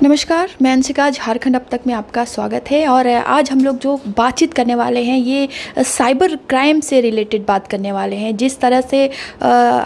नमस्कार, मैं अंशिका। झारखंड अब तक में आपका स्वागत है। और आज हम लोग जो बातचीत करने वाले हैं ये साइबर क्राइम से रिलेटेड बात करने वाले हैं। जिस तरह से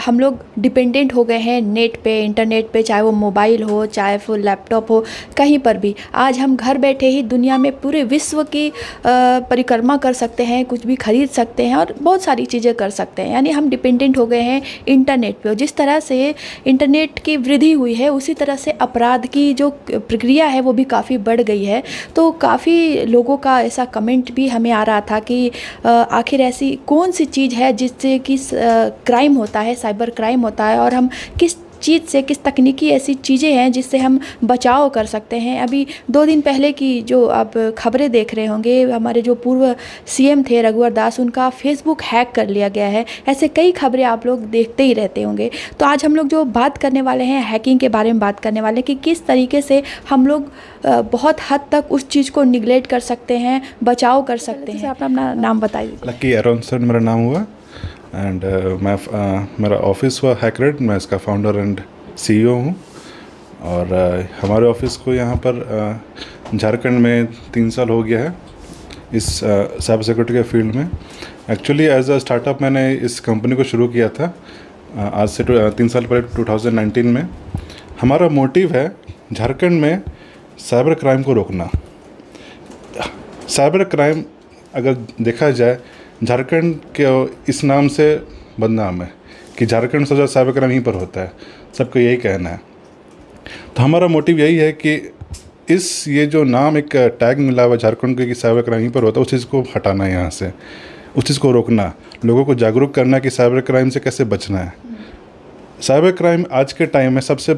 हम लोग डिपेंडेंट हो गए हैं नेट पे, इंटरनेट पे, चाहे वो मोबाइल हो, चाहे वो लैपटॉप हो, कहीं पर भी आज हम घर बैठे ही दुनिया में पूरे विश्व की परिक्रमा कर सकते हैं, कुछ भी खरीद सकते हैं और बहुत सारी चीज़ें कर सकते हैं। यानी हम डिपेंडेंट हो गए हैं इंटरनेट पे। जिस तरह से इंटरनेट की वृद्धि हुई है उसी तरह से अपराध की जो प्रक्रिया है वो भी काफ़ी बढ़ गई है। तो काफ़ी लोगों का ऐसा कमेंट भी हमें आ रहा था कि आखिर ऐसी कौन सी चीज़ है जिससे कि क्राइम होता है, साइबर क्राइम होता है, और हम किस चीज़ से, किस तकनीकी ऐसी चीज़ें हैं जिससे हम बचाव कर सकते हैं। अभी 2 दिन पहले की जो आप खबरें देख रहे होंगे, हमारे जो पूर्व सीएम थे रघुवर दास, उनका फेसबुक हैक कर लिया गया है। ऐसे कई खबरें आप लोग देखते ही रहते होंगे। तो आज हम लोग जो बात करने वाले हैं हैकिंग के बारे में बात करने वाले हैं कि किस तरीके से हम लोग बहुत हद तक उस चीज़ को निगलेक्ट कर सकते हैं, बचाव कर सकते हैं। आप अपना नाम बताइए। लकी एरोनसन मेरा नाम हुआ एंड मेरा ऑफिस हुआ हैकरेड। मैं इसका फाउंडर एंड सीईओ हूँ। और हमारे ऑफिस को यहाँ पर झारखंड में 3 साल हो गया है इस साइबर सिक्योरिटी के फील्ड में। एक्चुअली एज अ स्टार्टअप मैंने इस कंपनी को शुरू किया था आज से 3 साल पहले 2019 में। हमारा मोटिव है झारखंड में साइबर क्राइम को रोकना। साइबर क्राइम अगर देखा जाए झारखंड के इस नाम से बदनाम है कि झारखंड से ज़्यादा साइबर क्राइम यहीं पर होता है, सबको यही कहना है। तो हमारा मोटिव यही है कि ये जो नाम एक टैग मिला हुआ झारखंड के कि साइबर क्राइम यहीं पर होता है, उस चीज़ को हटाना है यहाँ से, उस चीज़ को रोकना, लोगों को जागरूक करना कि साइबर क्राइम से कैसे बचना है। साइबर क्राइम आज के टाइम में सबसे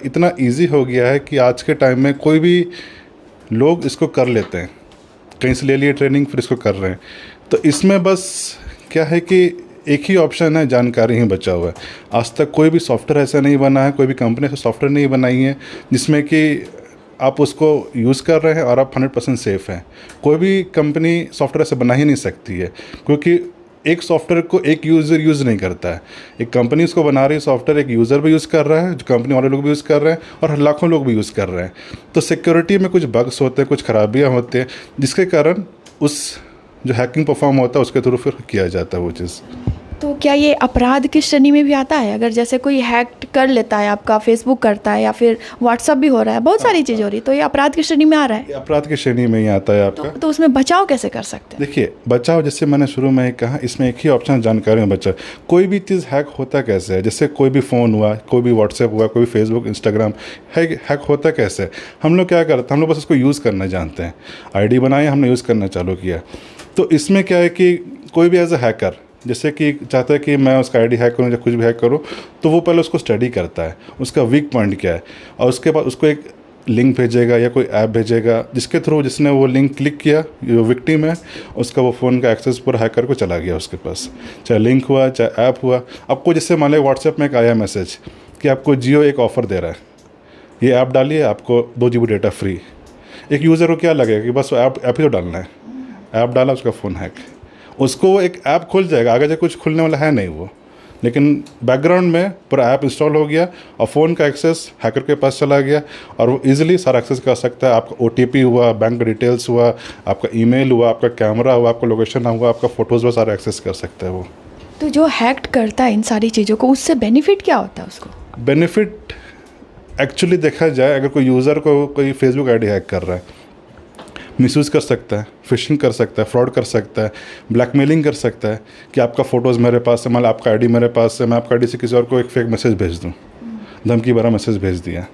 इतना ईजी हो गया है कि आज के टाइम में कोई भी लोग इसको कर लेते हैं, कहीं से ले लिए ट्रेनिंग फिर इसको कर रहे हैं। तो इसमें बस क्या है कि एक ही ऑप्शन है, जानकारी ही बचा हुआ है। आज तक कोई भी सॉफ्टवेयर ऐसा नहीं बना है, कोई भी कंपनी ऐसा सॉफ्टवेयर नहीं बनाई है जिसमें कि आप उसको यूज़ कर रहे हैं और आप 100% सेफ़ हैं। कोई भी कंपनी सॉफ्टवेयर ऐसे बना ही नहीं सकती है, क्योंकि एक सॉफ्टवेयर को एक यूज़र यूज़ नहीं करता है। एक कंपनी उसको बना रही है सॉफ्टवेयर, एक यूज़र भी यूज़ कर रहा है, जो कंपनी वाले लोग भी यूज़ कर रहे हैं और लाखों लोग भी यूज़ कर रहे हैं। तो सिक्योरिटी में कुछ बग्स होते हैं, कुछ खराबियाँ होती हैं, जिसके कारण उस जो हैकिंग परफॉर्म होता है उसके थ्रू फिर किया जाता है वो चीज़। तो क्या ये अपराध की श्रेणी में भी आता है? अगर जैसे कोई हैक कर लेता है, आपका फेसबुक करता है या फिर व्हाट्सअप भी हो रहा है, बहुत सारी चीज़ हो रही है, तो ये अपराध की श्रेणी में आ रहा है? अपराध की श्रेणी में ही आता है आपका। तो उसमें बचाव कैसे कर सकते हैं? देखिए, बचाव जैसे मैंने शुरू में ही कहा, इसमें एक ही ऑप्शन जानकारी में बचाव। कोई भी चीज़ हैक होता कैसे है, जैसे कोई भी फ़ोन हुआ, कोई भी व्हाट्सएप हुआ, कोई फेसबुक, इंस्टाग्राम, हैक होता कैसे है? हम लोग क्या करते हैं, हम लोग बस उसको यूज़ करना जानते हैं। आईडी बनाई, हमने यूज़ करना चालू किया। तो इसमें क्या है कि कोई भी एज अ हैकर जैसे कि चाहता है कि मैं उसका आईडी हैक करूँ या कुछ भी हैक करूँ, तो वो पहले उसको स्टडी करता है, उसका वीक पॉइंट क्या है, और उसके बाद उसको एक लिंक भेजेगा या कोई ऐप भेजेगा, जिसके थ्रू जिसने वो लिंक क्लिक किया, जो विक्टिम है, उसका वो फ़ोन का एक्सेस पूरा हैकर को चला गया उसके पास, चाहे लिंक हुआ चाहे ऐप हुआ। आपको जैसे मान लिया व्हाट्सएप में एक आया मैसेज कि आपको जियो एक ऑफ़र दे रहा है, ये ऐप डालिए, आपको 2 GB डेटा फ्री। एक यूज़र को क्या लगेगा कि बस ऐप ही तो डालना है, ऐप डाला, उसका फ़ोन हैक, उसको एक ऐप खुल जाएगा, आगे जाके कुछ खुलने वाला है नहीं वो, लेकिन बैकग्राउंड में पूरा ऐप इंस्टॉल हो गया और फ़ोन का एक्सेस हैकर के पास चला गया और वो इजीली सारा एक्सेस कर सकता है। आपका OTP हुआ, बैंक डिटेल्स हुआ, आपका ईमेल हुआ, आपका कैमरा हुआ, आपका लोकेशन हुआ, आपका फ़ोटोज़ हुआ, सारा एक्सेस कर सकता है वो। तो जो हैक करता है इन सारी चीज़ों को, उससे बेनिफिट क्या होता है उसको? बेनिफिट एक्चुअली देखा जाए, अगर कोई यूज़र को कोई फेसबुक आईडी हैक कर रहा है, मिसयूज़ कर सकता है, फिशिंग कर सकता है, फ्रॉड कर सकता है, ब्लैकमेलिंग कर सकता है कि आपका फ़ोटोज़ मेरे पास है, मान लो आपका आईडी मेरे पास है, मैं आपका आईडी से किसी और को एक फेक मैसेज भेज दूँ, धमकी भरा मैसेज भेज दिया,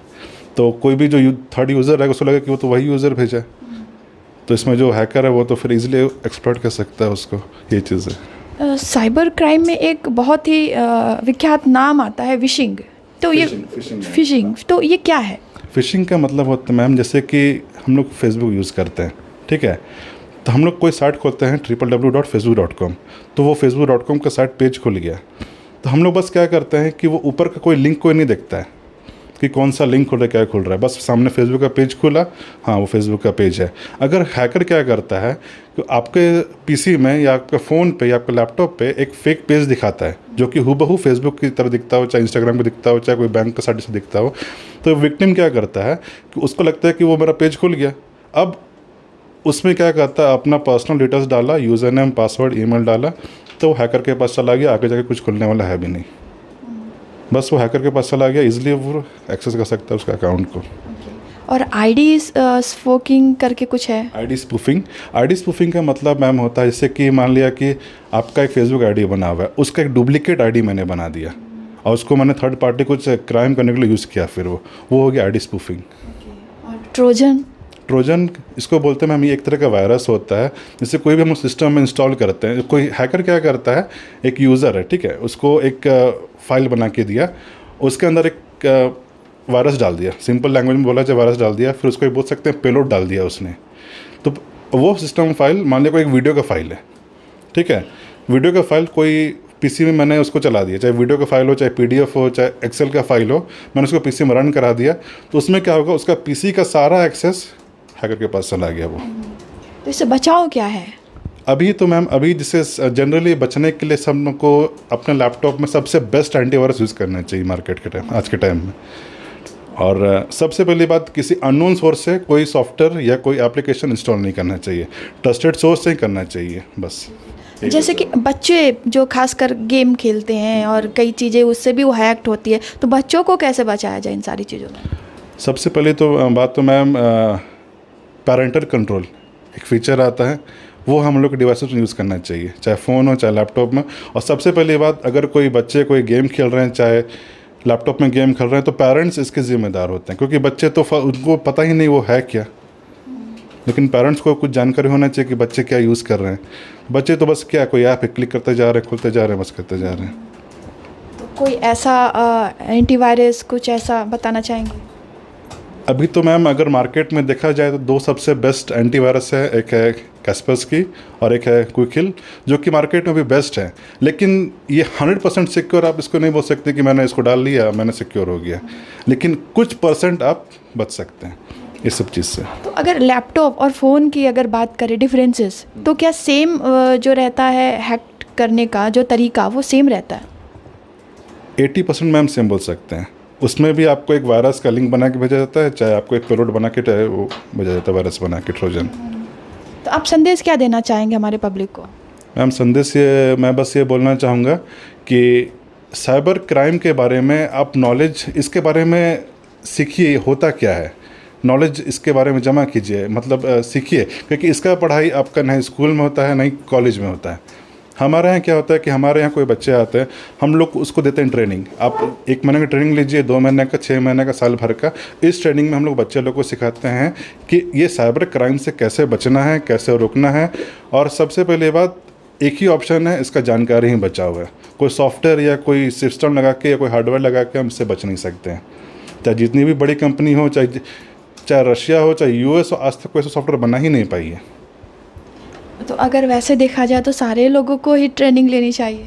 तो कोई भी जो थर्ड यूज़र है उसको लगे कि वो तो वही यूज़र भेजा है, तो इसमें जो हैकर है वो तो फिर ईजिली एक्सप्लॉइट कर सकता है उसको। ये चीज़ है। साइबर क्राइम में एक बहुत ही विख्यात नाम आता है विशिंग। तो ये फिशिंग, तो ये क्या है? फ़िशिंग का मतलब होता है मैम, जैसे कि हम लोग फेसबुक यूज़ करते हैं, ठीक है, तो हम लोग कोई साइट खोलते हैं www.facebook.com, तो वो facebook.com का साइट पेज खुल गया, तो हम लोग बस क्या करते हैं कि वो ऊपर का कोई लिंक कोई नहीं देखता है, कि कौन सा लिंक खुल रहा है, क्या खुल रहा है। बस सामने फेसबुक का पेज खुला, हाँ वो फेसबुक का पेज है। अगर हैकर क्या करता है कि आपके पीसी में या आपके फ़ोन पे या आपके लैपटॉप पे एक फेक पेज दिखाता है जो कि हूबहू फेसबुक की तरह दिखता हो, चाहे इंस्टाग्राम पे दिखता हो, चाहे कोई बैंक का साइट से दिखता हो। तो विक्टिम क्या करता है कि उसको लगता है कि वो मेरा पेज खुल गया। अब उसमें क्या करता है, अपना पर्सनल डिटेल्स डाला, यूज़र नेम, पासवर्ड, ईमेल डाला, तो वो हैकर के पास चला गया। आगे जाके कुछ खुलने वाला है भी नहीं, बस वो हैकर के पास चला गया, इसलिए वो एक्सेस कर सकता है उसका अकाउंट को। और आईडी स्पोकिंग करके कुछ है? आईडी स्पूफिंग का मतलब मैम होता है जैसे कि मान लिया कि आपका एक फेसबुक आईडी बना हुआ है, उसका एक डुप्लीकेट आईडी मैंने बना दिया और उसको मैंने थर्ड पार्टी कुछ क्राइम करने के लिए यूज़ किया, फिर वो हो गया आईडी स्पूफिंग। और ट्रोजन इसको बोलते हैं मैम, ये एक तरह का वायरस होता है जिससे कोई भी हम सिस्टम में इंस्टॉल करते हैं। कोई हैकर क्या करता है, एक यूज़र है, ठीक है, उसको एक फाइल बना के दिया, उसके अंदर एक वायरस डाल दिया, सिंपल लैंग्वेज में बोला जाए वायरस डाल दिया, फिर उसको बोल सकते हैं पेलोड डाल दिया उसने। तो वो सिस्टम फाइल, मान लिया कोई एक वीडियो का फाइल है, ठीक है, वीडियो का फाइल कोई पीसी में मैंने उसको चला दिया, चाहे वीडियो का फाइल हो, चाहे पीडीएफ हो, चाहे एक्सेल का फाइल हो, मैंने उसको पीसी में रन करा दिया, तो उसमें क्या होगा, उसका पीसी का सारा एक्सेस हैकर के पास चला गया वो। तो इससे बचाव क्या है? अभी तो मैम, अभी जिससे जनरली बचने के लिए सब को अपने लैपटॉप में सबसे बेस्ट एंटीवायरस यूज़ करना चाहिए मार्केट के टाइम, आज के टाइम में। और सबसे पहली बात, किसी अननोन सोर्स से कोई सॉफ्टवेयर या कोई एप्लीकेशन इंस्टॉल नहीं करना चाहिए, ट्रस्टेड सोर्स से ही करना चाहिए बस। जैसे कि बच्चे जो खासकर गेम खेलते हैं और कई चीज़ें उससे भी वो हैक्ड होती है, तो बच्चों को कैसे बचाया जाए इन सारी चीज़ों में? सबसे पहले तो बात तो मैम, पैरेंटल कंट्रोल एक फ़ीचर आता है, वो हम लोग के डिवाइसेस में यूज़ करना चाहिए, चाहे फ़ोन हो चाहे लैपटॉप में। और सबसे पहली बात, अगर कोई बच्चे कोई गेम खेल रहे हैं, चाहे लैपटॉप में गेम खेल रहे हैं, तो पेरेंट्स इसके ज़िम्मेदार होते हैं, क्योंकि बच्चे तो उनको पता ही नहीं वो है क्या। लेकिन पेरेंट्स को कुछ जानकारी होना चाहिए कि बच्चे क्या यूज़ कर रहे हैं। बच्चे तो बस क्या, कोई ऐप है, क्लिक करते जा रहे हैं, खुलते जा रहे हैं, बस करते जा रहे हैं। तो कोई ऐसा एंटीवायरस कुछ ऐसा बताना चाहेंगे? अभी तो मैम अगर मार्केट में देखा जाए तो दो सबसे बेस्ट एंटीवायरस है, एक है कैस्पर्सकी और एक है क्विकहिल, जो कि मार्केट में भी बेस्ट है। लेकिन ये 100% सिक्योर आप इसको नहीं बोल सकते कि मैंने इसको डाल लिया मैंने सिक्योर हो गया, लेकिन कुछ % आप बच सकते हैं इस सब चीज़ से। तो अगर लैपटॉप और फ़ोन की अगर बात करें डिफरेंसेस, तो क्या सेम जो रहता है हैक करने का जो तरीका वो सेम रहता है? 80% मैम सेम बोल सकते हैं। उसमें भी आपको एक वायरस का लिंक बना के भेजा जाता है, चाहे आपको एक पेलोड बना के वो भेजा जाता है, वायरस बना के, ट्रोजन। तो आप संदेश क्या देना चाहेंगे हमारे पब्लिक को? मैम संदेश ये, मैं बस ये बोलना चाहूँगा कि साइबर क्राइम के बारे में आप नॉलेज इसके बारे में सीखिए, होता क्या है, नॉलेज इसके बारे में जमा कीजिए, मतलब सीखिए, क्योंकि इसका पढ़ाई आपका नहीं स्कूल में होता है नहीं कॉलेज में होता है। हमारे यहाँ क्या होता है कि हमारे यहाँ कोई बच्चे आते हैं, हम लोग उसको देते हैं ट्रेनिंग। आप 1 महीने की ट्रेनिंग लीजिए, 2 महीने का, 6 महीने का, साल भर का। इस ट्रेनिंग में हम लोग बच्चे लोग को सिखाते हैं कि ये साइबर क्राइम से कैसे बचना है, कैसे रोकना है। और सबसे पहले बात, एक ही ऑप्शन है, इसका जानकारी ही बचाव है। कोई सॉफ्टवेयर या कोई सिस्टम लगा के या कोई हार्डवेयर लगा के हम इससे बच नहीं सकते हैं। चाहे जितनी भी बड़ी कंपनी हो, चाहे रशिया हो, चाहे US हो, आज तक कोई ऐसा सॉफ्टवेयर बना ही नहीं पाई है। तो अगर वैसे देखा जाए तो सारे लोगों को ही ट्रेनिंग लेनी चाहिए।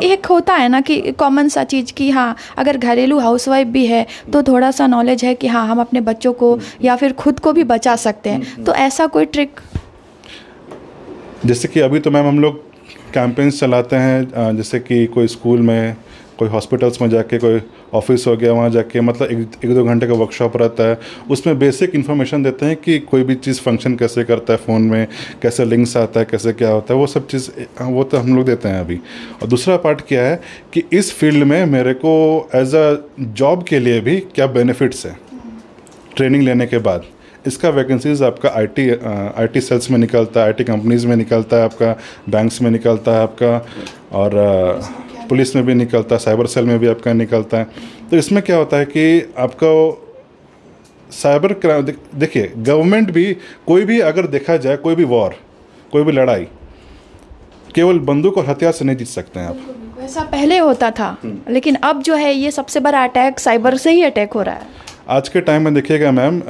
एक होता है ना कि कॉमन सा चीज़ कि हाँ, अगर घरेलू हाउसवाइफ भी है तो थोड़ा सा नॉलेज है कि हाँ हम अपने बच्चों को या फिर खुद को भी बचा सकते हैं, तो ऐसा कोई ट्रिक? जैसे कि अभी तो मैम हम लोग कैंपेन्स चलाते हैं, जैसे कि कोई स्कूल में, कोई हॉस्पिटल्स में जाके, कोई ऑफिस हो गया, वहाँ जाके मतलब 1-2 घंटे का वर्कशॉप रहता है। उसमें बेसिक इन्फॉर्मेशन देते हैं कि कोई भी चीज़ फंक्शन कैसे करता है फ़ोन में, कैसे लिंक्स आता है, कैसे क्या होता है, वो सब चीज़ वो तो हम लोग देते हैं अभी। और दूसरा पार्ट क्या है कि इस फील्ड में मेरे को एज अ जॉब के लिए भी क्या बेनिफिट्स है ट्रेनिंग लेने के बाद। इसका वैकेंसीज आपका IT सेल्स में निकलता है, IT कंपनीज़ में निकलता है, आपका बैंक्स में निकलता है आपका, और पुलिस में भी निकलता है, साइबर सेल में भी आपका निकलता है। तो इसमें क्या होता है कि आपका साइबर क्राइम, देखिए गवर्नमेंट भी, कोई भी अगर देखा जाए, कोई भी वॉर, कोई भी लड़ाई केवल बंदूक और हथियार से नहीं जीत सकते हैं आप। ऐसा पहले होता था, लेकिन अब जो है ये सबसे बड़ा अटैक साइबर से ही अटैक हो रहा है आज के टाइम में। देखिएगा मैम,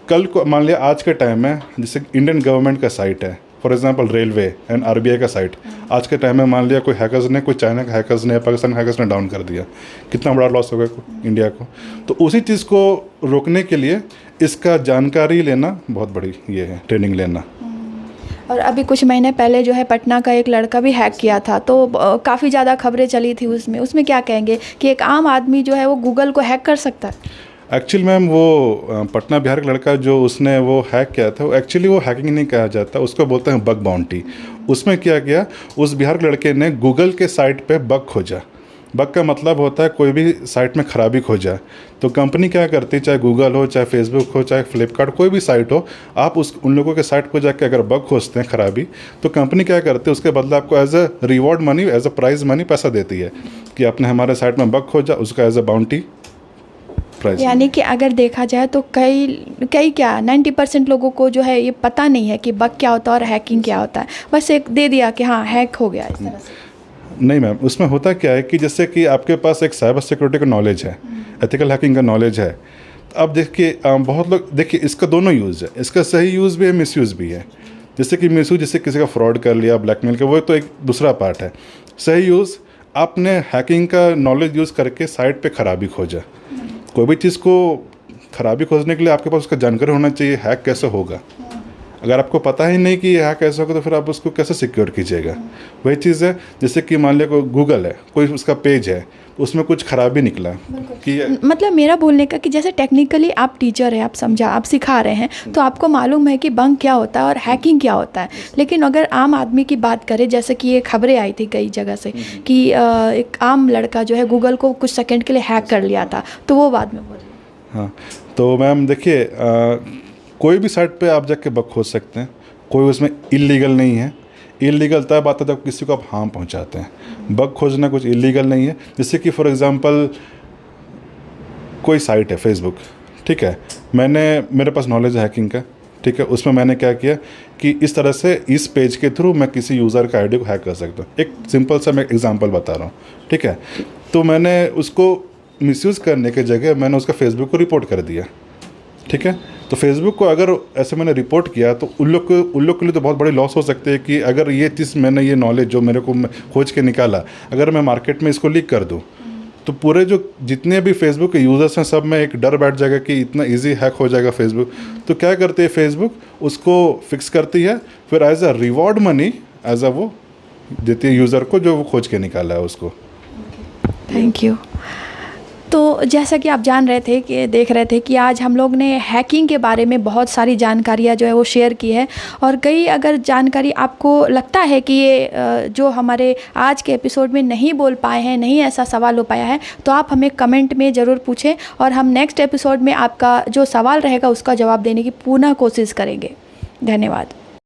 कल को मान लिया आज के टाइम में जैसे इंडियन गवर्नमेंट का साइट है, for example railway and RBI का साइट, आज के टाइम में मान लिया कोई हैकर्स ने, कोई चाइना के हैकर्स ने या पाकिस्तान के हैकर्स ने डाउन कर दिया, कितना बड़ा लॉस होगा इंडिया को। तो उसी चीज़ को रोकने के लिए इसका जानकारी लेना बहुत बड़ी ये है, ट्रेनिंग लेना। और अभी कुछ महीने पहले जो है पटना का एक लड़का भी हैक किया था, तो काफ़ी ज़्यादा खबरें चली थी उसमें क्या कहेंगे कि एक आम आदमी जो है वो गूगल को हैक कर सकता है? एक्चुअली मैम वो पटना बिहार का लड़का जो उसने वो हैक किया था, एक्चुअली वो हैकिंग नहीं कहा जाता, उसको बोलते हैं बग बाउंटी। उसमें क्या किया, उस बिहार के लड़के ने गूगल के साइट पे बग खोजा। बग का मतलब होता है कोई भी साइट में खराबी खोजा। तो कंपनी क्या करती है, चाहे गूगल हो, चाहे फेसबुक हो, चाहे फ्लिपकार्ट, कोई भी साइट हो, आप उन लोगों के साइट पर जाकर अगर बग खोजते हैं खराबी, तो कंपनी क्या करती है, उसके बदले आपको as a reward money, as a prize money पैसा देती है कि आपने हमारे साइट में बग खोजा, उसका एज अ बाउंटी प्राइस। यानी कि अगर देखा जाए तो कई क्या 90% लोगों को जो है ये पता नहीं है कि बग क्या होता है और हैकिंग क्या होता है, बस एक दे दिया कि हाँ हैक हो गया इस तरह से। नहीं मैम, उसमें होता क्या है कि जैसे कि आपके पास एक साइबर सिक्योरिटी का नॉलेज है, एथिकल हैकिंग का नॉलेज है। अब देखिए बहुत लोग, देखिए इसका दोनों यूज़ है, इसका सही यूज़ भी है, मिसयूज़ भी है। जैसे कि मिसयूज़, जैसे किसी का फ्रॉड कर लिया, ब्लैकमेल का, वो तो एक दूसरा पार्ट है। सही यूज़, आपने हैकिंग का नॉलेज यूज़ करके साइट पे खराबी खोजा। कोई भी चीज़ को खराबी खोजने के लिए आपके पास उसका जानकारी होना चाहिए, हैक कैसे होगा। अगर आपको पता ही नहीं कि ये हैक कैसे होगा तो फिर आप उसको कैसे सिक्योर कीजिएगा। वही चीज़ है, जैसे कि मान लिया कोई गूगल है, कोई उसका पेज है, उसमें कुछ खराबी निकला कि मतलब मेरा बोलने का कि जैसे टेक्निकली आप टीचर हैं, आप सिखा रहे हैं, तो आपको मालूम है कि बग क्या होता है और हैकिंग क्या होता है। लेकिन अगर आम आदमी की बात करें, जैसे कि ये खबरें आई थी कई जगह से कि एक आम लड़का जो है गूगल को कुछ सेकंड के लिए हैक कर लिया था, तो वो बाद में बोलिए। हाँ, तो मैम देखिए, कोई भी साइट पे आप जाके बग खोज सकते हैं, कोई उसमें इलीगल नहीं है। इलीगल तब आता है जब किसी को आप हार्म पहुंचाते हैं। बग खोजना कुछ इलीगल नहीं है। जैसे कि फॉर एग्जांपल कोई साइट है फेसबुक, ठीक है, मेरे पास नॉलेज है हैकिंग का, ठीक है, उसमें मैंने क्या किया कि इस तरह से इस पेज के थ्रू मैं किसी यूज़र का आईडी को हैक कर सकता हूँ। एक सिंपल सा मैं एग्जांपल बता रहा हूँ, ठीक है। तो मैंने उसको मिसयूज़ करने के जगह मैंने उसका फेसबुक को रिपोर्ट कर दिया, ठीक है। तो फेसबुक को अगर ऐसे मैंने रिपोर्ट किया तो उन लोग के लिए तो बहुत बड़ी लॉस हो सकती है कि अगर ये चीज़ मैंने, ये नॉलेज जो मेरे को खोज के निकाला, अगर मैं मार्केट में इसको लीक कर दूँ तो पूरे जो जितने भी फेसबुक के यूज़र्स हैं सब में एक डर बैठ जाएगा कि इतना इजी हैक हो जाएगा फेसबुक। तो क्या करती है फेसबुक, उसको फिक्स करती है, फिर as a reward money as a वो देती है यूज़र को जो वो खोज के निकाला है उसको। Thank you. तो जैसा कि आप देख रहे थे कि आज हम लोग ने हैकिंग के बारे में बहुत सारी जानकारियाँ जो है वो शेयर की है, और कई अगर जानकारी आपको लगता है कि ये जो हमारे आज के एपिसोड में नहीं बोल पाए हैं, नहीं ऐसा सवाल हो पाया है, तो आप हमें कमेंट में ज़रूर पूछें और हम नेक्स्ट एपिसोड में आपका जो सवाल रहेगा उसका जवाब देने की पूर्ण कोशिश करेंगे। धन्यवाद।